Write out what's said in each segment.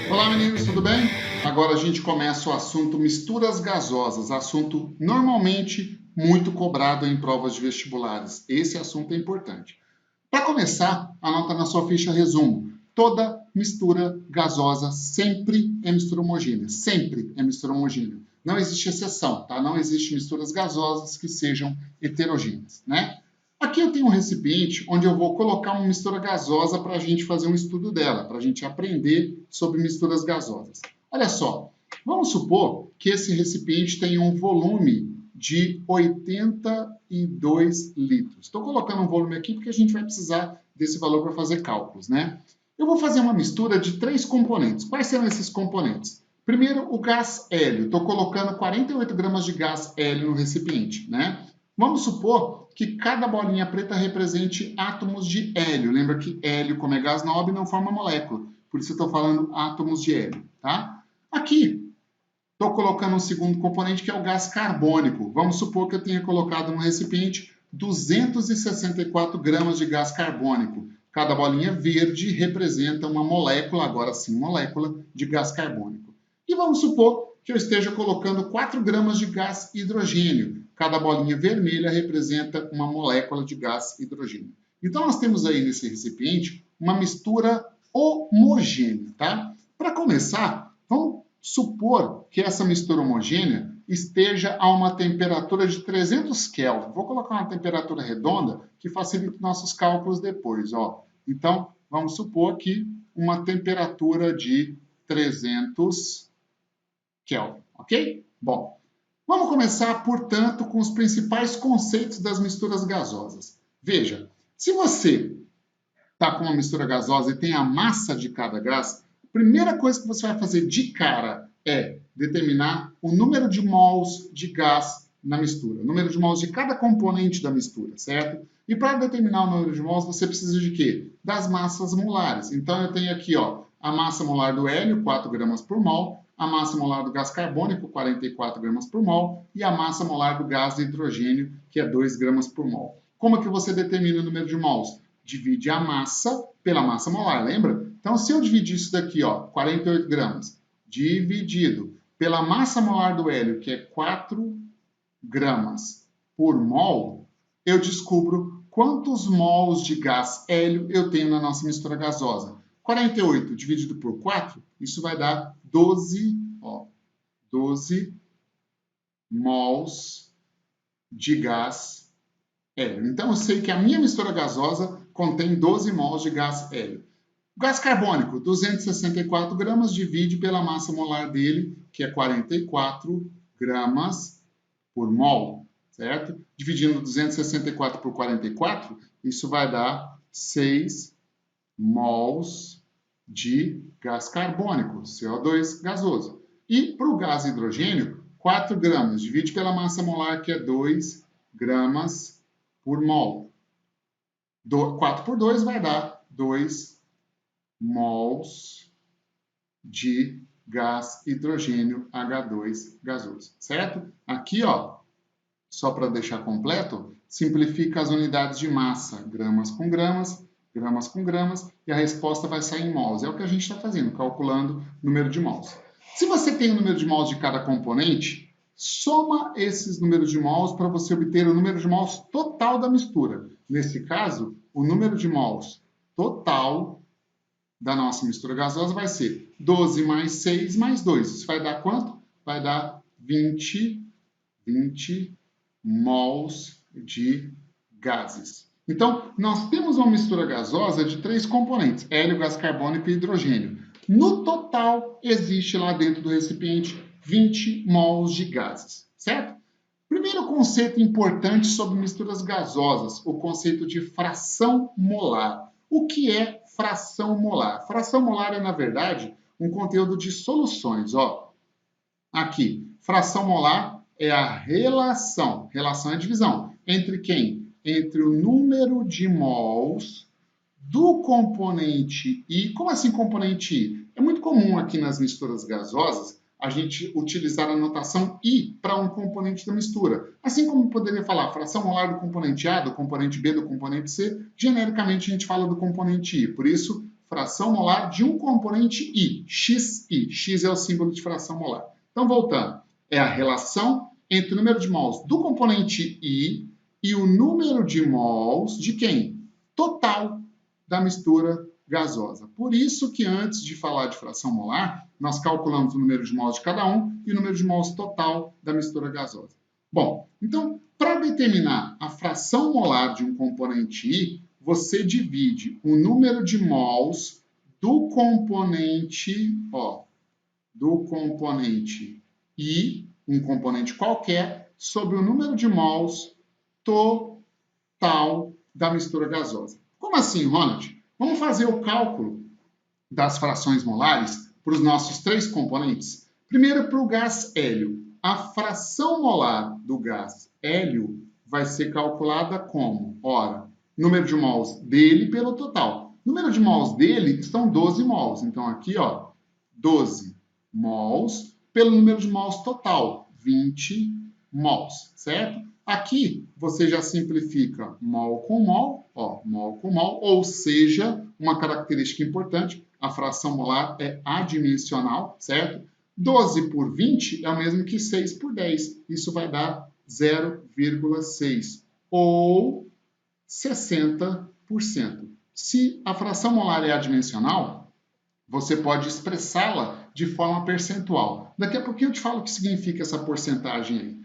Olá meninos, tudo bem? Agora a gente começa o assunto misturas gasosas, assunto normalmente muito cobrado em provas de vestibulares. Esse assunto é importante. Para começar, anota na sua ficha resumo. Toda mistura gasosa sempre é mistura homogênea. Sempre é mistura homogênea. Não existe exceção, tá? Não existe misturas gasosas que sejam heterogêneas, né? Aqui eu tenho um recipiente onde eu vou colocar uma mistura gasosa para a gente fazer um estudo dela, para a gente aprender sobre misturas gasosas. Olha só, vamos supor que esse recipiente tenha um volume de 82 litros. Estou colocando um volume aqui porque a gente vai precisar desse valor para fazer cálculos, né? Eu vou fazer uma mistura de 3 componentes. Quais serão esses componentes? Primeiro, o gás hélio. Estou colocando 48 gramas de gás hélio no recipiente, né? Vamos supor que cada bolinha preta represente átomos de hélio. Lembra que hélio, como é gás nobre, não forma molécula. Por isso eu estou falando átomos de hélio, tá? Aqui, estou colocando um segundo componente, que é o gás carbônico. Vamos supor que eu tenha colocado no recipiente 264 gramas de gás carbônico. Cada bolinha verde representa uma molécula, agora sim, molécula de gás carbônico. E vamos supor que eu esteja colocando 4 gramas de gás hidrogênio. Cada bolinha vermelha representa uma molécula de gás hidrogênio. Então, nós temos aí nesse recipiente uma mistura homogênea, tá? Para começar, vamos supor que essa mistura homogênea esteja a uma temperatura de 300 Kelvin. Vou colocar uma temperatura redonda que facilita nossos cálculos depois, ó. Então, vamos supor que uma temperatura de 300 Kelvin, ok? Bom, vamos começar, portanto, com os principais conceitos das misturas gasosas. Veja, se você está com uma mistura gasosa e tem a massa de cada gás, a primeira coisa que você vai fazer de cara é determinar o número de mols de gás na mistura, o número de mols de cada componente da mistura, certo? E para determinar o número de mols, você precisa de quê? Das massas molares. Então, eu tenho aqui, ó, a massa molar do hélio, 4 gramas por mol, a massa molar do gás carbônico, 44 gramas por mol, e a massa molar do gás de hidrogênio, que é 2 gramas por mol. Como é que você determina o número de mols? Divide a massa pela massa molar, lembra? Então, se eu dividir isso daqui, ó, 48 gramas, dividido pela massa molar do hélio, que é 4 gramas por mol, eu descubro quantos mols de gás hélio eu tenho na nossa mistura gasosa. 48 dividido por 4, isso vai dar 12, ó, 12 mols de gás hélio. Então, eu sei que a minha mistura gasosa contém 12 mols de gás hélio. O gás carbônico, 264 gramas, divide pela massa molar dele, que é 44 gramas por mol, certo? Dividindo 264 por 44, isso vai dar 6 mols de gás carbônico, CO2 gasoso. E para o gás hidrogênio, 4 gramas, divide pela massa molar, que é 2 gramas por mol. 4 por 2 vai dar 2 mols de gás hidrogênio H2 gasoso, certo? Aqui, ó, só para deixar completo, simplifica as unidades de massa, gramas com gramas, e a resposta vai sair em mols. É o que a gente está fazendo, calculando o número de mols. Se você tem o número de mols de cada componente, soma esses números de mols para você obter o número de mols total da mistura. Nesse caso, o número de mols total da nossa mistura gasosa vai ser 12 mais 6 mais 2. Isso vai dar quanto? Vai dar 20 mols de gases. Então, nós temos uma mistura gasosa de 3 componentes, hélio, gás carbônico e hidrogênio. No total, existe lá dentro do recipiente 20 mols de gases, certo? Primeiro conceito importante sobre misturas gasosas, o conceito de fração molar. O que é fração molar? Fração molar é, na verdade, um conteúdo de soluções. Ó. Aqui, fração molar é a relação é divisão, entre quem? Entre o número de mols do componente I. Como assim componente I? É muito comum aqui nas misturas gasosas a gente utilizar a notação I para um componente da mistura. Assim como poderia falar fração molar do componente A, do componente B, do componente C, genericamente a gente fala do componente I. Por isso, fração molar de um componente I, XI. X é o símbolo de fração molar. Então, voltando, é a relação entre o número de mols do componente I e o número de mols de quem? Total da mistura gasosa. Por isso que antes de falar de fração molar, nós calculamos o número de mols de cada um e o número de mols total da mistura gasosa. Bom, então, para determinar a fração molar de um componente I, você divide o número de mols do componente I, um componente qualquer, sobre o número de mols total da mistura gasosa. Como assim, Ronald? Vamos fazer o cálculo das frações molares para os nossos três componentes. Primeiro, para o gás hélio. A fração molar do gás hélio vai ser calculada como? Ora, número de mols dele pelo total. Número de mols dele estão 12 mols. Então, aqui, 12 mols pelo número de mols total, 20 mols, certo? Aqui, você já simplifica mol com mol, ou seja, uma característica importante, a fração molar é adimensional, certo? 12 por 20 é o mesmo que 6 por 10. Isso vai dar 0,6, ou 60%. Se a fração molar é adimensional, você pode expressá-la de forma percentual. Daqui a pouquinho eu te falo o que significa essa porcentagem aí.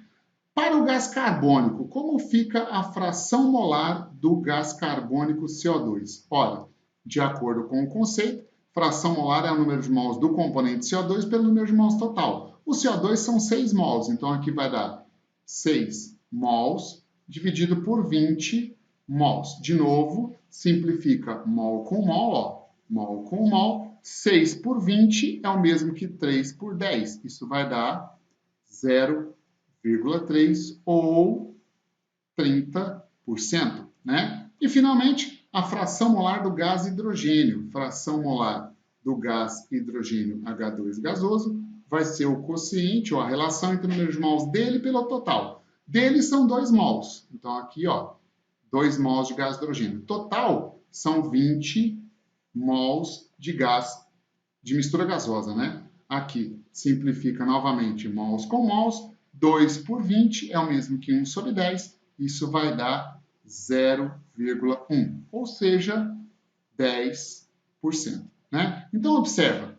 Para o gás carbônico, como fica a fração molar do gás carbônico CO2? Ora, de acordo com o conceito, fração molar é o número de mols do componente CO2 pelo número de mols total. O CO2 são 6 mols, então aqui vai dar 6 mols dividido por 20 mols. De novo, simplifica mol com mol, mol com mol. 6 por 20 é o mesmo que 3 por 10. Isso vai dar 0,3 ou 30%, né? E, finalmente, a fração molar do gás hidrogênio. Fração molar do gás hidrogênio H2 gasoso vai ser o quociente, ou a relação entre o número de mols dele pelo total. Dele são 2 mols. Então, aqui, 2 mols de gás hidrogênio. Total são 20 mols de gás de mistura gasosa, né? Aqui, simplifica novamente mols com mols. 2 por 20 é o mesmo que 1 sobre 10. Isso vai dar 0,1, ou seja, 10%. Né? Então, observa.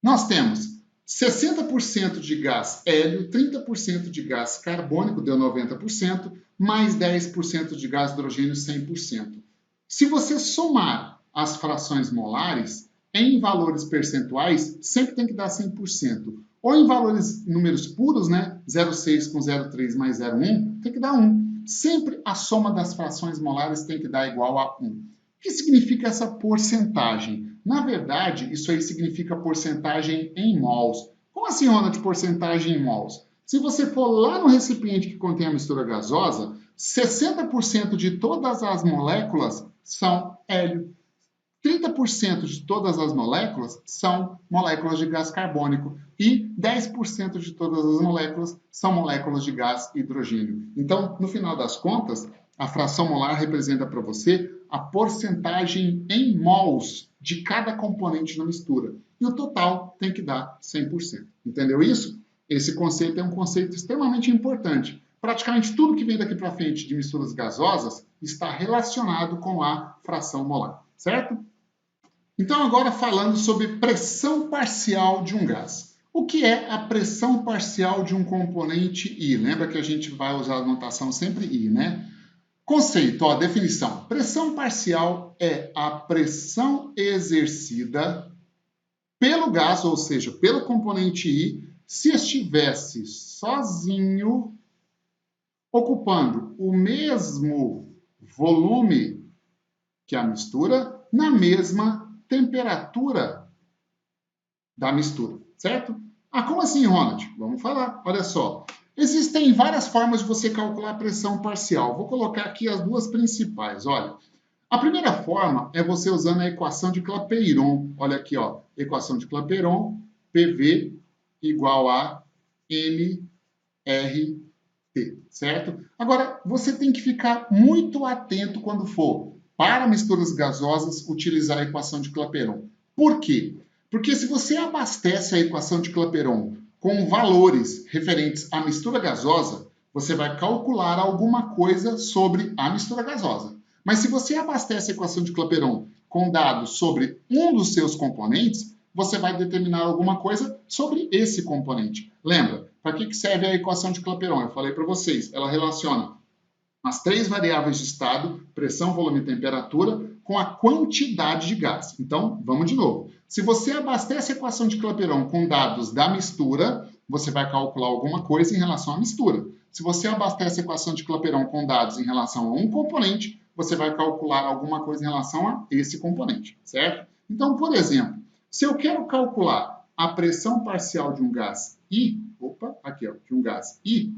Nós temos 60% de gás hélio, 30% de gás carbônico, deu 90%, mais 10% de gás hidrogênio, 100%. Se você somar as frações molares, em valores percentuais, sempre tem que dar 100%. Ou em valores, números puros, né? 0,6 com 0,3 mais 0,1, tem que dar 1. Sempre a soma das frações molares tem que dar igual a 1. O que significa essa porcentagem? Na verdade, isso aí significa porcentagem em mols. Como assim, Ronald, de porcentagem em mols? Se você for lá no recipiente que contém a mistura gasosa, 60% de todas as moléculas são hélio. 30% de todas as moléculas são moléculas de gás carbônico e 10% de todas as moléculas são moléculas de gás hidrogênio. Então, no final das contas, a fração molar representa para você a porcentagem em mols de cada componente na mistura. E o total tem que dar 100%. Entendeu isso? Esse conceito é um conceito extremamente importante. Praticamente tudo que vem daqui para frente de misturas gasosas está relacionado com a fração molar, certo? Então, agora falando sobre pressão parcial de um gás. O que é a pressão parcial de um componente I? Lembra que a gente vai usar a notação sempre I, né? Conceito, definição. Pressão parcial é a pressão exercida pelo gás, ou seja, pelo componente I, se estivesse sozinho, ocupando o mesmo volume que a mistura, na mesma temperatura da mistura, certo? Como assim, Ronald? Vamos falar. Olha só. Existem várias formas de você calcular a pressão parcial. Vou colocar aqui as duas principais. Olha, a primeira forma é você usando a equação de Clapeyron. Olha aqui, equação de Clapeyron, PV igual a nRT, certo? Agora, você tem que ficar muito atento quando for, para misturas gasosas, utilizar a equação de Clapeyron. Por quê? Porque se você abastece a equação de Clapeyron com valores referentes à mistura gasosa, você vai calcular alguma coisa sobre a mistura gasosa. Mas se você abastece a equação de Clapeyron com dados sobre um dos seus componentes, você vai determinar alguma coisa sobre esse componente. Lembra, para que serve a equação de Clapeyron? Eu falei para vocês, ela relaciona as três variáveis de estado, pressão, volume e temperatura, com a quantidade de gás. Então, vamos de novo. Se você abastece a equação de Clapeyron com dados da mistura, você vai calcular alguma coisa em relação à mistura. Se você abastece a equação de Clapeyron com dados em relação a um componente, você vai calcular alguma coisa em relação a esse componente, certo? Então, por exemplo, se eu quero calcular a pressão parcial de um gás I, de um gás I,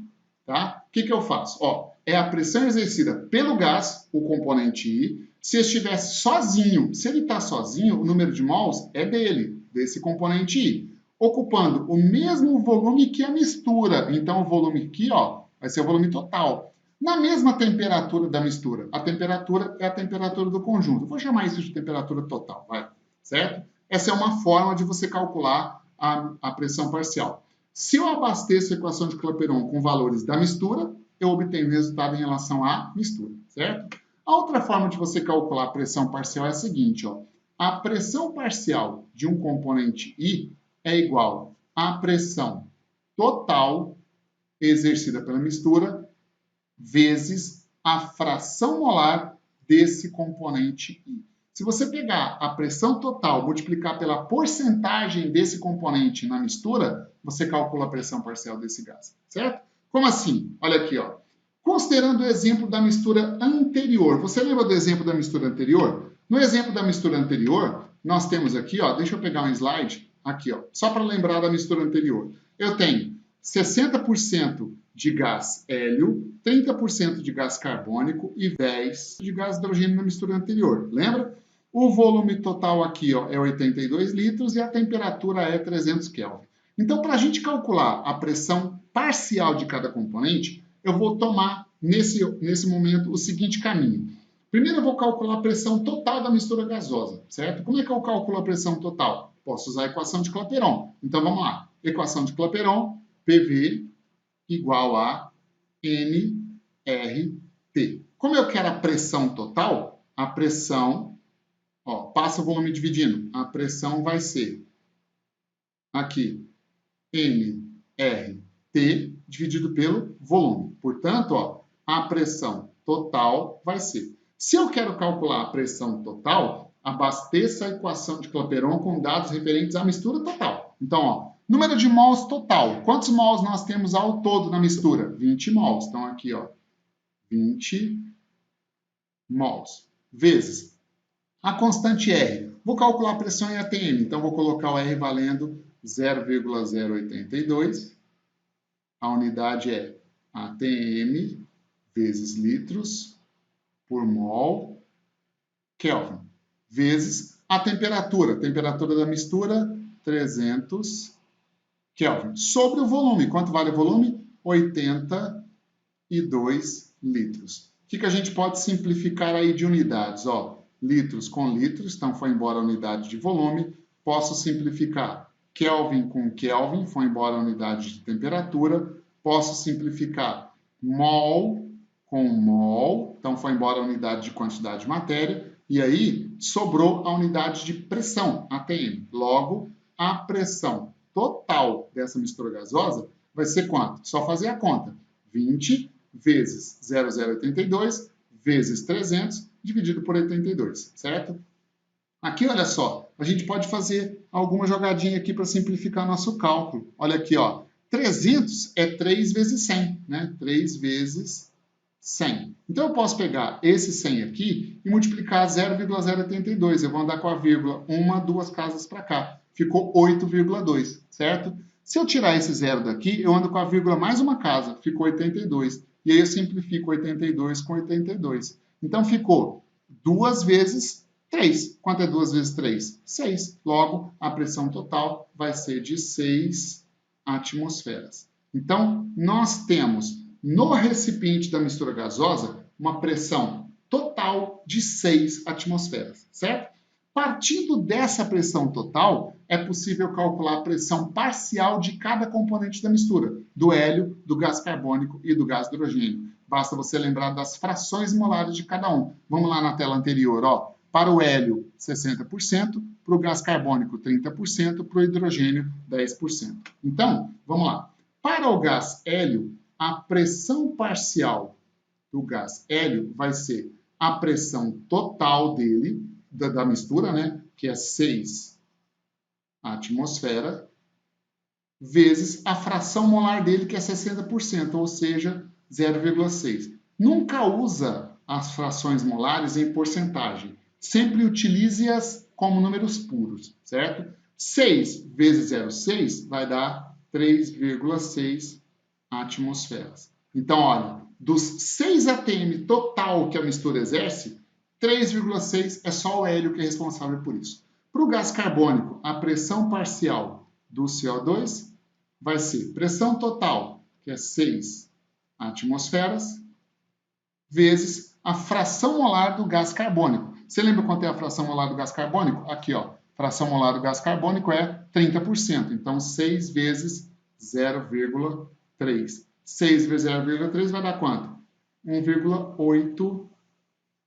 tá? O que eu faço? É a pressão exercida pelo gás, o componente I. Se estivesse sozinho, se ele está sozinho, o número de mols é dele, desse componente I, ocupando o mesmo volume que a mistura. Então, o volume aqui vai ser o volume total. Na mesma temperatura da mistura. A temperatura é a temperatura do conjunto. Eu vou chamar isso de temperatura total, vai? Certo? Essa é uma forma de você calcular a pressão parcial. Se eu abasteço a equação de Clapeyron com valores da mistura, eu obtenho o resultado em relação à mistura, certo? A outra forma de você calcular a pressão parcial é a seguinte, a pressão parcial de um componente I é igual à pressão total exercida pela mistura vezes a fração molar desse componente I. Se você pegar a pressão total, multiplicar pela porcentagem desse componente na mistura, você calcula a pressão parcial desse gás, certo? Como assim? Olha aqui, Considerando o exemplo da mistura anterior. Você lembra do exemplo da mistura anterior? No exemplo da mistura anterior, nós temos aqui, deixa eu pegar um slide, aqui, só para lembrar da mistura anterior. Eu tenho 60% de gás hélio, 30% de gás carbônico e 10% de gás hidrogênio na mistura anterior. Lembra? O volume total aqui é 82 litros e a temperatura é 300 Kelvin. Então, para a gente calcular a pressão parcial de cada componente, eu vou tomar, nesse momento, o seguinte caminho. Primeiro, eu vou calcular a pressão total da mistura gasosa, certo? Como é que eu calculo a pressão total? Posso usar a equação de Clapeyron. Então, vamos lá. Equação de Clapeyron, PV igual a nRT. Como eu quero a pressão total, a pressão, passa o volume dividindo. A pressão vai ser aqui, nRT dividido pelo volume. Portanto, a pressão total vai ser. Se eu quero calcular a pressão total, abasteça a equação de Clapeyron com dados referentes à mistura total. Então, número de mols total. Quantos mols nós temos ao todo na mistura? 20 mols. Então, aqui, 20 mols. Vezes a constante R. Vou calcular a pressão em ATM. Então, vou colocar o R valendo 0,082. A unidade é ATM vezes litros por mol Kelvin. Vezes a temperatura. A temperatura da mistura, 300 Kelvin. Sobre o volume. Quanto vale o volume? 82 litros. O que a gente pode simplificar aí de unidades? Litros com litros, então foi embora a unidade de volume. Posso simplificar Kelvin com Kelvin, foi embora a unidade de temperatura. Posso simplificar mol com mol, então foi embora a unidade de quantidade de matéria. E aí sobrou a unidade de pressão, ATM. Logo, a pressão total dessa mistura gasosa vai ser quanto? Só fazer a conta. 20 vezes 0,082 vezes 300 dividido por 82, certo? Aqui, olha só, a gente pode fazer alguma jogadinha aqui para simplificar nosso cálculo. Olha aqui, 300 é 3 vezes 100, né? 3 vezes 100. Então, eu posso pegar esse 100 aqui e multiplicar 0,082. Eu vou andar com a vírgula uma, duas casas para cá. Ficou 8,2, certo? Se eu tirar esse zero daqui, eu ando com a vírgula mais uma casa. Ficou 82. E aí eu simplifico 82 com 82. Então, ficou 2 vezes 3. Quanto é 2 vezes 3? 6. Logo, a pressão total vai ser de 6 atmosferas. Então, nós temos no recipiente da mistura gasosa uma pressão total de 6 atmosferas, certo? Partindo dessa pressão total, é possível calcular a pressão parcial de cada componente da mistura, do hélio, do gás carbônico e do gás hidrogênio. Basta você lembrar das frações molares de cada um. Vamos lá na tela anterior, ó. Para o hélio, 60%, para o gás carbônico, 30%, para o hidrogênio, 10%. Então, vamos lá. Para o gás hélio, a pressão parcial do gás hélio vai ser a pressão total dele, da mistura, né, que é 6 atmosfera, vezes a fração molar dele, que é 60%, ou seja, 0,6. Nunca usa as frações molares em porcentagem. Sempre utilize-as como números puros, certo? 6 vezes 0,6 vai dar 3,6 atmosferas. Então, olha, dos 6 atm total que a mistura exerce, 3,6 é só o hélio que é responsável por isso. Para o gás carbônico, a pressão parcial do CO2 vai ser pressão total, que é 6 atmosferas, vezes a fração molar do gás carbônico. Você lembra quanto é a fração molar do gás carbônico? Aqui, ó. Fração molar do gás carbônico é 30%. Então, 6 vezes 0,3. 6 vezes 0,3 vai dar quanto? 1,8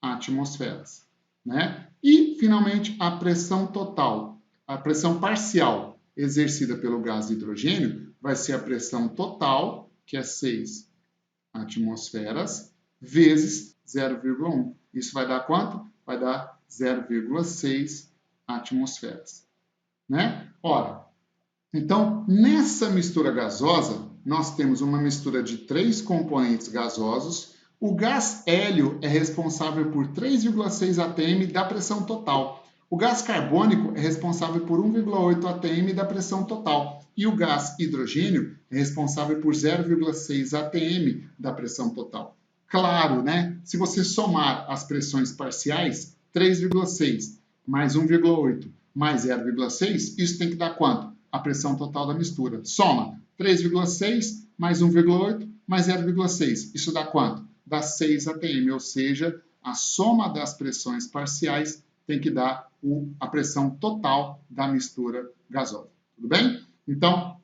atmosferas, né? E, finalmente, a pressão total, a pressão parcial exercida pelo gás de hidrogênio vai ser a pressão total, que é 6 atmosferas, vezes 0,1. Isso vai dar quanto? Vai dar 0,6 atmosferas, né? Ora, então, nessa mistura gasosa, nós temos uma mistura de 3 componentes gasosos. O gás hélio é responsável por 3,6 atm da pressão total. O gás carbônico é responsável por 1,8 atm da pressão total. E o gás hidrogênio é responsável por 0,6 atm da pressão total. Claro, né? Se você somar as pressões parciais, 3,6 mais 1,8 mais 0,6, isso tem que dar quanto? A pressão total da mistura. Soma 3,6 mais 1,8 mais 0,6. Isso dá quanto? Dá 6 atm, ou seja, a soma das pressões parciais tem que dar a pressão total da mistura gasosa. Tudo bem? Então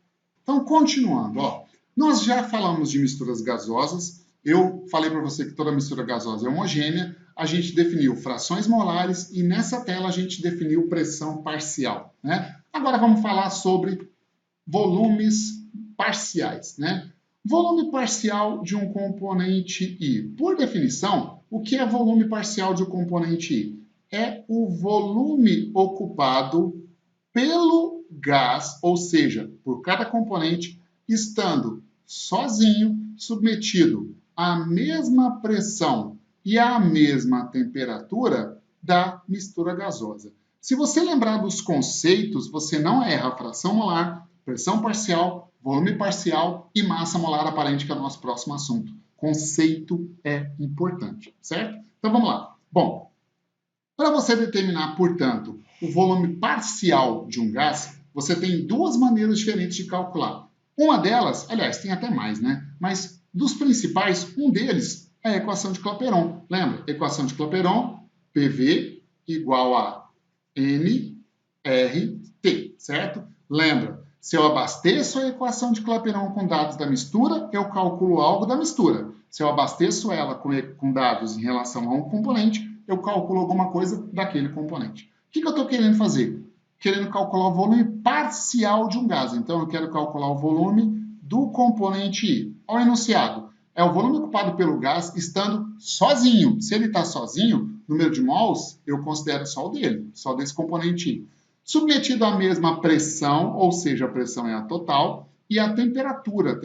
continuando, ó, nós já falamos de misturas gasosas. Eu falei para você que toda mistura gasosa é homogênea. A gente definiu frações molares e nessa tela a gente definiu pressão parcial, né? Agora vamos falar sobre volumes parciais, né? Volume parcial de um componente I. Por definição, o que é volume parcial de um componente I? É o volume ocupado pelo gás, ou seja, por cada componente, estando sozinho, submetido à mesma pressão e à mesma temperatura da mistura gasosa. Se você lembrar dos conceitos, você não erra fração molar, pressão parcial, volume parcial e massa molar aparente, que é o nosso próximo assunto. Conceito é importante, certo? Então vamos lá. Bom, para você determinar, portanto, o volume parcial de um gás, você tem duas maneiras diferentes de calcular. Uma delas, aliás, tem até mais, né? Mas dos principais, um deles é a equação de Clapeyron. Lembra? Equação de Clapeyron, PV igual a nRT, certo? Lembra? Se eu abasteço a equação de Clapeyron com dados da mistura, eu calculo algo da mistura. Se eu abasteço ela com dados em relação a um componente, eu calculo alguma coisa daquele componente. O que eu estou querendo fazer? Querendo calcular o volume parcial de um gás. Então, eu quero calcular o volume do componente I. Olha o enunciado. É o volume ocupado pelo gás estando sozinho. Se ele está sozinho, número de mols, eu considero só o dele, só desse componente I. Submetido à mesma pressão, ou seja, a pressão é a total, e a temperatura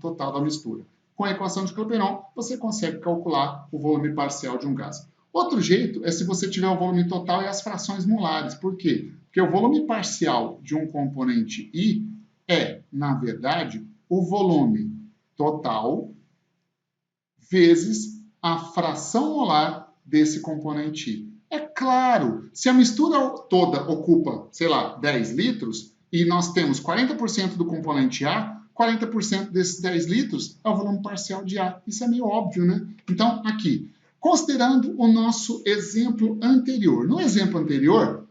total da mistura. Com a equação de Clapeyron, você consegue calcular o volume parcial de um gás. Outro jeito é se você tiver o volume total e as frações molares. Por quê? Porque o volume parcial de um componente I é, na verdade, o volume total vezes a fração molar desse componente I. É claro, se a mistura toda ocupa, sei lá, 10 litros, e nós temos 40% do componente A, 40% desses 10 litros é o volume parcial de A. Isso é meio óbvio, né? Então, aqui, considerando o nosso exemplo anterior. No exemplo anterior,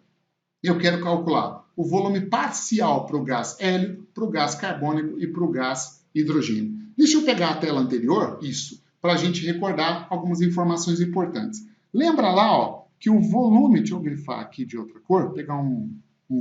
eu quero calcular o volume parcial para o gás hélio, para o gás carbônico e para o gás hidrogênio. Deixa eu pegar a tela anterior, isso, para a gente recordar algumas informações importantes. Lembra lá, ó, que o volume, deixa eu grifar aqui de outra cor, pegar um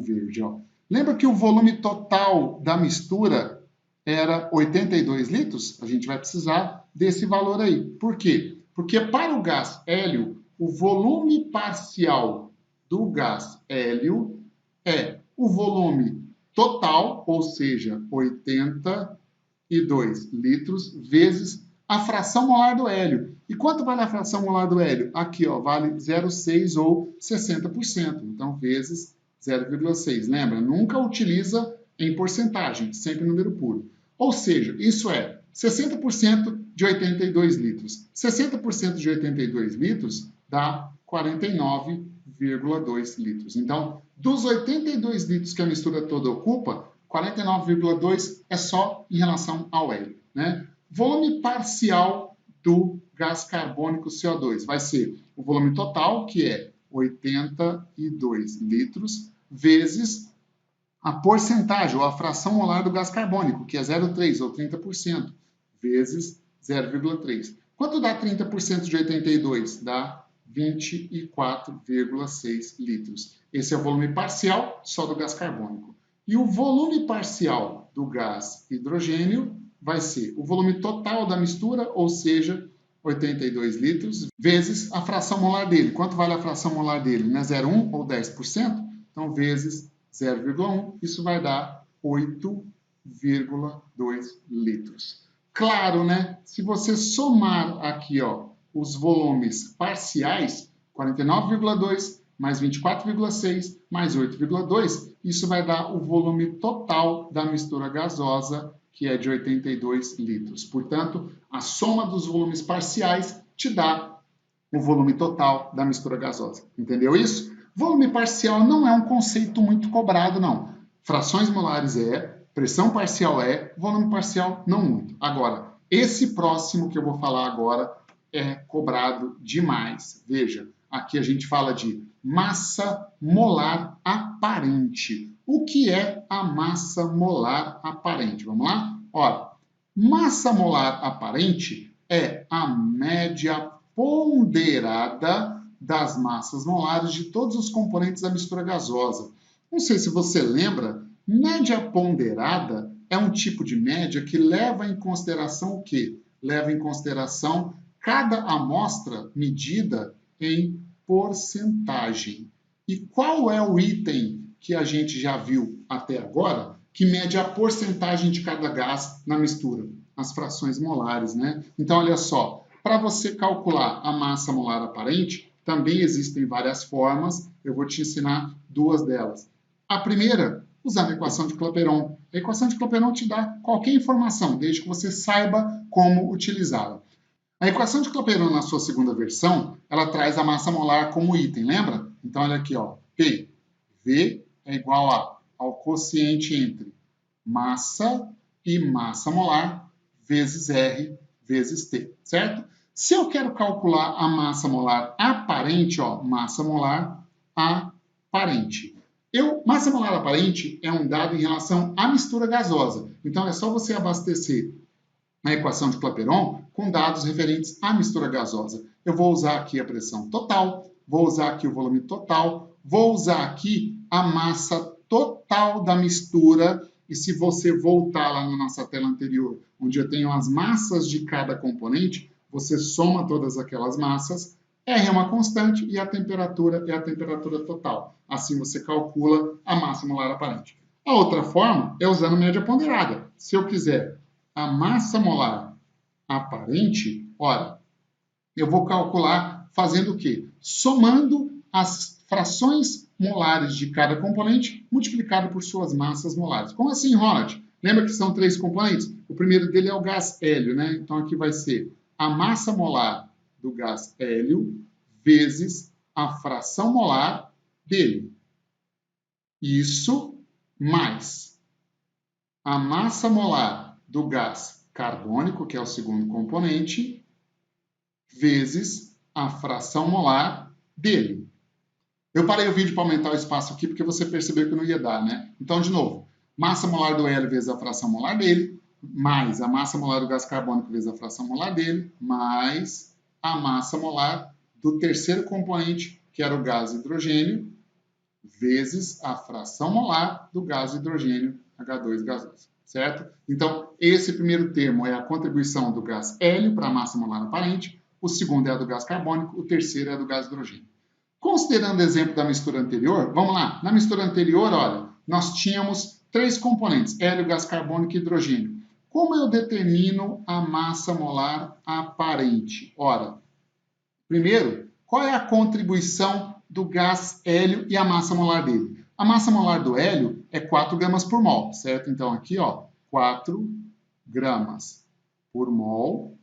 verde, ó. Lembra que o volume total da mistura era 82 litros? A gente vai precisar desse valor aí. Por quê? Porque para o gás hélio, o volume parcial do gás hélio é o volume total, ou seja, 82 litros, vezes a fração molar do hélio. E quanto vale a fração molar do hélio? Aqui, ó, vale 0,6 ou 60%. Então, vezes 0,6. Lembra? Nunca utiliza em porcentagem, sempre número puro. Ou seja, isso é 60% de 82 litros. 60% de 82 litros dá 49,2 litros. Então, dos 82 litros que a mistura toda ocupa, 49,2 é só em relação ao hélio, né? Volume parcial do gás carbônico CO2 vai ser o volume total, que é 82 litros, vezes a porcentagem, ou a fração molar do gás carbônico, que é 0,3 ou 30%, vezes 0,3. Quanto dá 30% de 82? Dá 24,6 litros. Esse é o volume parcial só do gás carbônico. E o volume parcial do gás hidrogênio vai ser o volume total da mistura, ou seja, 82 litros, vezes a fração molar dele. Quanto vale a fração molar dele? Não é 0,1 ou 10%? Então, vezes 0,1, isso vai dar 8,2 litros. Claro, né? Se você somar aqui, ó, os volumes parciais, 49,2 mais 24,6 mais 8,2, isso vai dar o volume total da mistura gasosa, que é de 82 litros. Portanto, a soma dos volumes parciais te dá o volume total da mistura gasosa. Entendeu isso? Volume parcial não é um conceito muito cobrado, não. Frações molares é, pressão parcial é, volume parcial não muito. Agora, esse próximo que eu vou falar agora é cobrado demais. Veja, aqui a gente fala de massa molar aparente. O que é a massa molar aparente? Vamos lá? Ora, massa molar aparente é a média ponderada das massas molares de todos os componentes da mistura gasosa. Não sei se você lembra, média ponderada é um tipo de média que leva em consideração o quê? Leva em consideração cada amostra medida em porcentagem. E qual é o item que a gente já viu até agora que mede a porcentagem de cada gás na mistura? As frações molares, né? Então, olha só, para você calcular a massa molar aparente, também existem várias formas, eu vou te ensinar duas delas. A primeira, usando a equação de Clapeyron. A equação de Clapeyron te dá qualquer informação, desde que você saiba como utilizá-la. A equação de Clapeyron, na sua segunda versão, ela traz a massa molar como item, lembra? Então, olha aqui, ó, P, V é igual ao quociente entre massa e massa molar vezes R vezes T, certo? Se eu quero calcular a massa molar aparente, ó, massa molar aparente. Massa molar aparente é um dado em relação à mistura gasosa. Então, é só você abastecer a equação de Clapeyron com dados referentes à mistura gasosa. Eu vou usar aqui a pressão total, vou usar aqui o volume total, vou usar aqui a massa total da mistura. E se você voltar lá na nossa tela anterior, onde eu tenho as massas de cada componente, você soma todas aquelas massas, R é uma constante e a temperatura é a temperatura total. Assim você calcula a massa molar aparente. A outra forma é usando média ponderada. Se eu quiser a massa molar aparente, ora, eu vou calcular fazendo o quê? Somando as frações molares de cada componente multiplicado por suas massas molares. Como assim, Ronald? Lembra que são três componentes? O primeiro dele é o gás hélio, né? Então aqui vai ser a massa molar do gás hélio vezes a fração molar dele. Isso mais a massa molar do gás carbônico, que é o segundo componente, vezes a fração molar dele. Eu parei o vídeo para aumentar o espaço aqui porque você percebeu que não ia dar, né? Então, de novo, massa molar do hélio vezes a fração molar dele, mais a massa molar do gás carbônico vezes a fração molar dele, mais a massa molar do terceiro componente, que era o gás hidrogênio, vezes a fração molar do gás hidrogênio H2 gasoso, certo? Então, esse primeiro termo é a contribuição do gás hélio para a massa molar aparente, o segundo é a do gás carbônico, o terceiro é a do gás hidrogênio. Considerando o exemplo da mistura anterior, vamos lá. Na mistura anterior, olha, nós tínhamos três componentes, hélio, gás carbônico e hidrogênio. Como eu determino a massa molar aparente? Ora, primeiro, qual é a contribuição do gás hélio e a massa molar dele? A massa molar do hélio é 4 gramas por mol, certo? Então, aqui, ó, 4 gramas por mol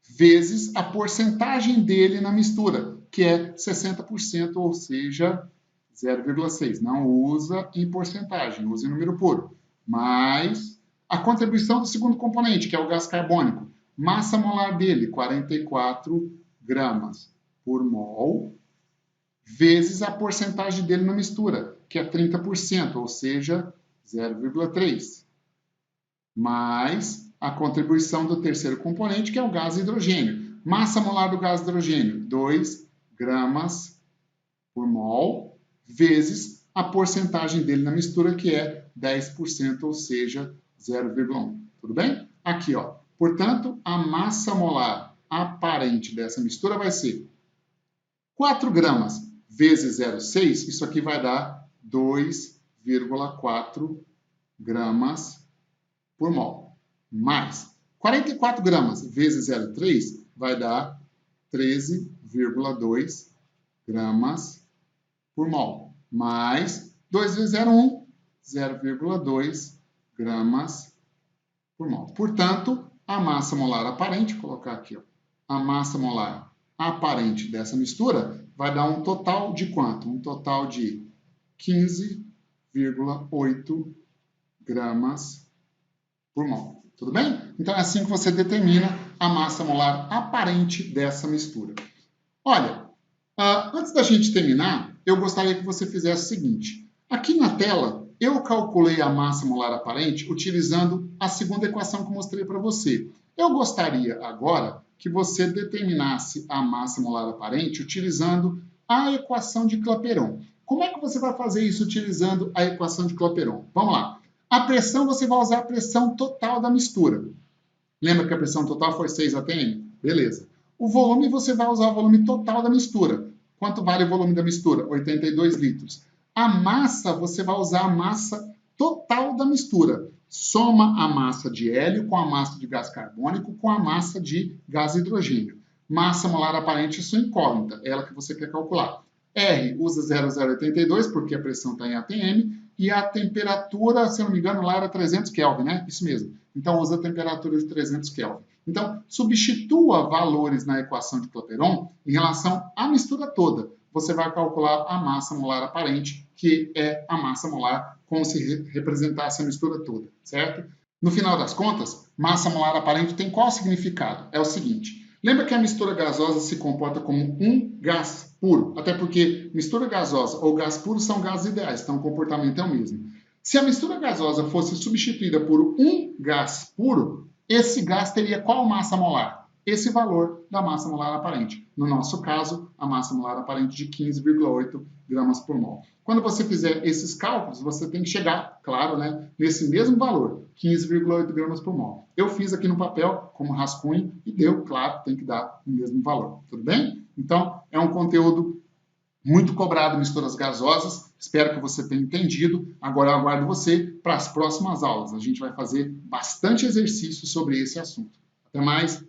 vezes a porcentagem dele na mistura, que é 60%, ou seja, 0,6. Não usa em porcentagem, usa em número puro. Mais a contribuição do segundo componente, que é o gás carbônico. Massa molar dele, 44 gramas por mol, vezes a porcentagem dele na mistura, que é 30%, ou seja, 0,3. Mais a contribuição do terceiro componente, que é o gás hidrogênio. Massa molar do gás hidrogênio, 2 gramas por mol, vezes a porcentagem dele na mistura, que é 10%, ou seja, 0,1. Tudo bem? Aqui, ó. Portanto, a massa molar aparente dessa mistura vai ser 4 gramas vezes 0,6, isso aqui vai dar 2,4 gramas por mol. Mais 44 gramas vezes 0,3 vai dar 13,2 gramas por mol. Mais 2 vezes 0,1, 0,2 gramas por mol. Portanto, a massa molar aparente, vou colocar aqui, ó, a massa molar aparente dessa mistura vai dar um total de quanto? Um total de 15,8 gramas por mol. Tudo bem? Então é assim que você determina a massa molar aparente dessa mistura. Olha, antes da gente terminar, eu gostaria que você fizesse o seguinte. Aqui na tela, eu calculei a massa molar aparente utilizando a segunda equação que eu mostrei para você. Eu gostaria agora que você determinasse a massa molar aparente utilizando a equação de Clapeyron. Como é que você vai fazer isso utilizando a equação de Clapeyron? Vamos lá. A pressão, você vai usar a pressão total da mistura. Lembra que a pressão total foi 6 atm? Beleza. O volume, você vai usar o volume total da mistura. Quanto vale o volume da mistura? 82 litros. A massa, você vai usar a massa total da mistura. Soma a massa de hélio com a massa de gás carbônico com a massa de gás hidrogênio. Massa molar aparente, sua incógnita, ela que você quer calcular. R usa 0,082 porque a pressão está em atm e a temperatura, se não me engano, lá era 300 Kelvin, né? Isso mesmo. Então, usa a temperatura de 300 Kelvin. Então, substitua valores na equação de Clapeyron em relação à mistura toda. Você vai calcular a massa molar aparente, que é a massa molar como se representasse a mistura toda, certo? No final das contas, massa molar aparente tem qual significado? É o seguinte, lembra que a mistura gasosa se comporta como um gás puro, até porque mistura gasosa ou gás puro são gases ideais, então o comportamento é o mesmo. Se a mistura gasosa fosse substituída por um gás puro, esse gás teria qual massa molar? Esse valor da massa molar aparente. No nosso caso, a massa molar aparente de 15,8 gramas por mol. Quando você fizer esses cálculos, você tem que chegar, claro, né, nesse mesmo valor, 15,8 gramas por mol. Eu fiz aqui no papel, como rascunho, e deu, claro, tem que dar o mesmo valor. Tudo bem? Então, é um conteúdo muito cobrado em misturas gasosas. Espero que você tenha entendido. Agora eu aguardo você para as próximas aulas. A gente vai fazer bastante exercício sobre esse assunto. Até mais!